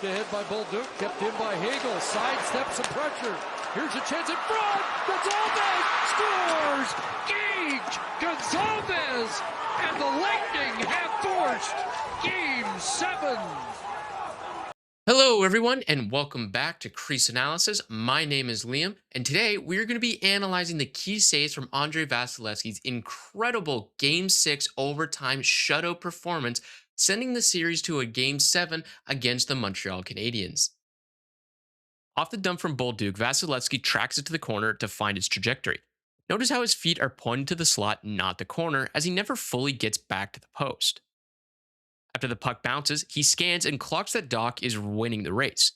ahead by Bolduc, kept in by Hagel, sidesteps some pressure. Here's a chance in front. Gonzalez scores. Gage Gonzalez, and the Lightning have forced Game 7. Hello, everyone, and welcome back to Crease Analysis. My name is Liam, and today we're going to be analyzing the key saves from Andrei Vasilevskiy's incredible Game 6 overtime shutout performance, sending the series to a Game 7 against the Montreal Canadiens. Off the dump from Bolduc, Vasilevskiy tracks it to the corner to find its trajectory. Notice how his feet are pointed to the slot, not the corner, as he never fully gets back to the post. After the puck bounces, he scans and clocks that Doc is winning the race.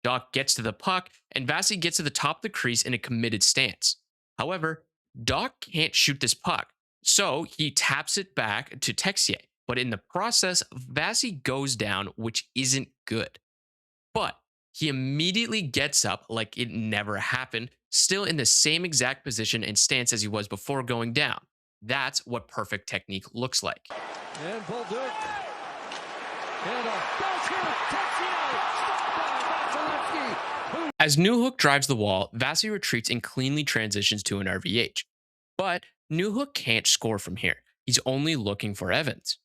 Doc gets to the puck, and Vasi gets to the top of the crease in a committed stance. However, Doc can't shoot this puck, so he taps it back to Texier. But in the process, Vasi goes down, which isn't good. But he immediately gets up like it never happened, still in the same exact position and stance as he was before going down. That's what perfect technique looks like. And Bolduc. And a bouncer. Texier. Stopped by Vasilevskiy. As Newhook drives the wall, Vasi retreats and cleanly transitions to an RVH. But Newhook can't score from here. He's only looking for Evans.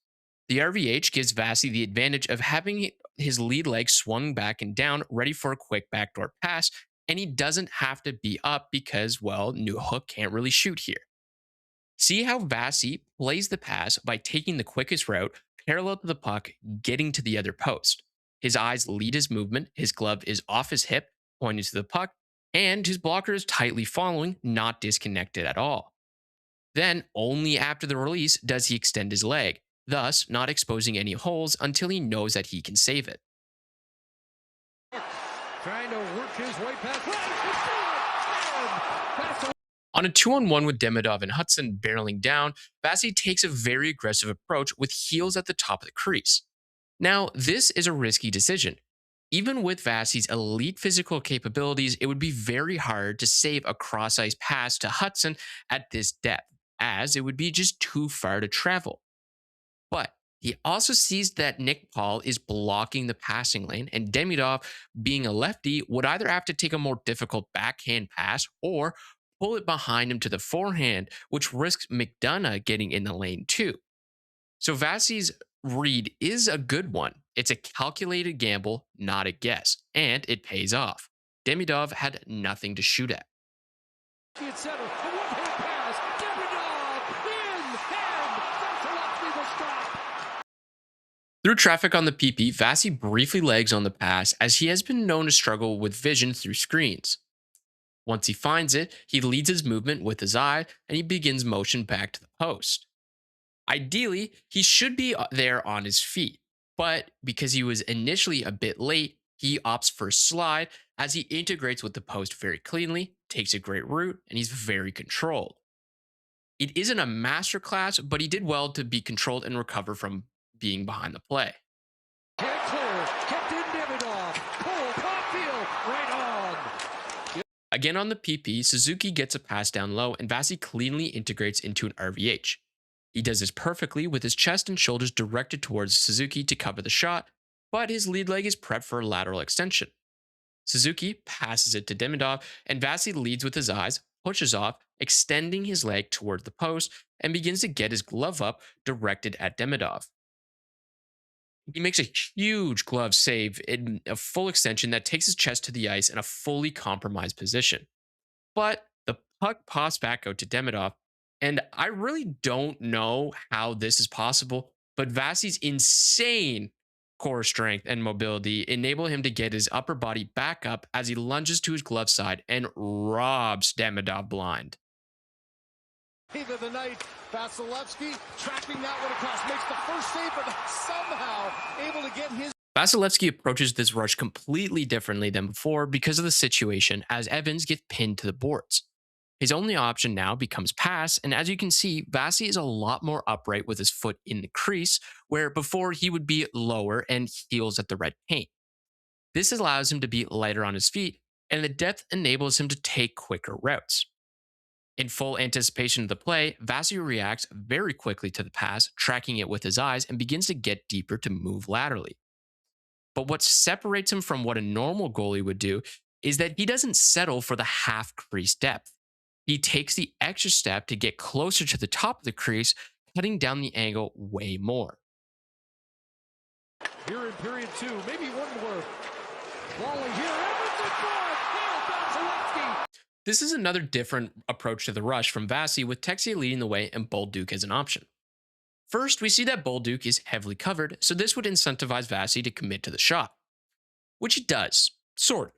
The RVH gives Vasi the advantage of having his lead leg swung back and down, ready for a quick backdoor pass, and he doesn't have to be up because, well, Newhook can't really shoot here. See how Vasi plays the pass by taking the quickest route, parallel to the puck, getting to the other post. His eyes lead his movement, his glove is off his hip, pointing to the puck, and his blocker is tightly following, not disconnected at all. Then, only after the release does he extend his leg, thus not exposing any holes until he knows that he can save it. Trying to work his way past. On a 2-on-1 with Demidov and Hudson barreling down, Vasi takes a very aggressive approach with heels at the top of the crease. Now, this is a risky decision. Even with Vasi's elite physical capabilities, it would be very hard to save a cross-ice pass to Hudson at this depth, as it would be just too far to travel. But he also sees that Nick Paul is blocking the passing lane, and Demidov, being a lefty, would either have to take a more difficult backhand pass or pull it behind him to the forehand, which risks McDonough getting in the lane too. So Vasi's read is a good one. It's a calculated gamble, not a guess, and it pays off. Demidov had nothing to shoot at. Center, a one-hand pass. Demidov in hand. Vasilevskiy will stop. Through traffic on the PP, Vasi briefly legs on the pass as he has been known to struggle with vision through screens. Once he finds it, he leads his movement with his eye and he begins motion back to the post. Ideally, he should be there on his feet, but because he was initially a bit late, he opts for a slide as he integrates with the post very cleanly, takes a great route, and he's very controlled. It isn't a masterclass, but he did well to be controlled and recover from being behind the play. Can't clear. Kept in Demidov. Pull. Caulfield. Right on. Again on the PP, Suzuki gets a pass down low and Vasi cleanly integrates into an RVH. He does this perfectly with his chest and shoulders directed towards Suzuki to cover the shot, but his lead leg is prepped for a lateral extension. Suzuki passes it to Demidov, and Vasi leads with his eyes, pushes off, extending his leg toward the post, and begins to get his glove up directed at Demidov. He makes a huge glove save in a full extension that takes his chest to the ice in a fully compromised position. But the puck pops back out to Demidov, and I really don't know how this is possible, but Vasi's insane core strength and mobility enable him to get his upper body back up as he lunges to his glove side and robs Demidov blind. Save of the night, Vasilevskiy tracking that one across, makes the first save, but somehow able to get his. Vasilevskiy approaches this rush completely differently than before because of the situation as Evans gets pinned to the boards. His only option now becomes pass, and as you can see, Vasi is a lot more upright with his foot in the crease, where before he would be lower and heels at the red paint. This allows him to be lighter on his feet, and the depth enables him to take quicker routes. In full anticipation of the play, Vasi reacts very quickly to the pass, tracking it with his eyes, and begins to get deeper to move laterally. But what separates him from what a normal goalie would do is that he doesn't settle for the half crease depth. He takes the extra step to get closer to the top of the crease, cutting down the angle way more. Here in period 2, maybe one more. Volley here, Evans in front. Vasilevskiy. This is another different approach to the rush from Vasi, with Texier leading the way and Bolduc as an option. First, we see that Bolduc is heavily covered, so this would incentivize Vasi to commit to the shot. Which he does, sort of.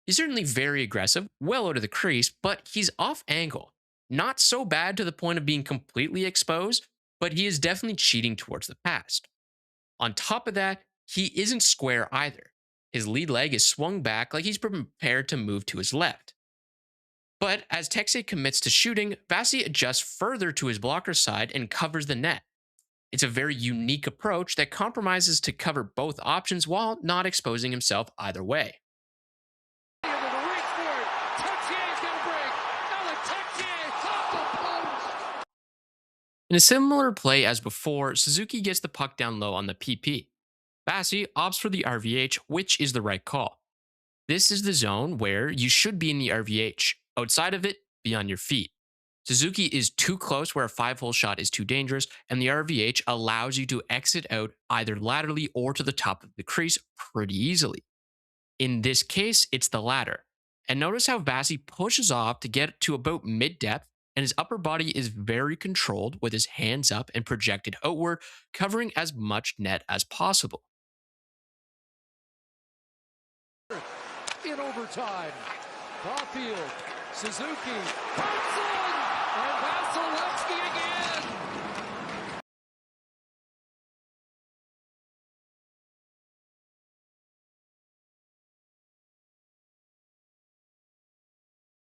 He's certainly very aggressive, well out of the crease, but he's off angle. Not so bad to the point of being completely exposed, but he is definitely cheating towards the pass. On top of that, he isn't square either. His lead leg is swung back like he's prepared to move to his left. But as Texier commits to shooting, Vasi adjusts further to his blocker side and covers the net. It's a very unique approach that compromises to cover both options while not exposing himself either way. In a similar play as before, Suzuki gets the puck down low on the PP. Vasi opts for the RVH, which is the right call. This is the zone where you should be in the RVH. Outside of it, be on your feet. Suzuki is too close where a 5-hole shot is too dangerous, and the RVH allows you to exit out either laterally or to the top of the crease pretty easily. In this case, it's the latter. And notice how Vasi pushes off to get to about mid-depth, and his upper body is very controlled with his hands up and projected outward, covering as much net as possible. In overtime, Caulfield, Suzuki, Hudson, and Vasilevskiy again.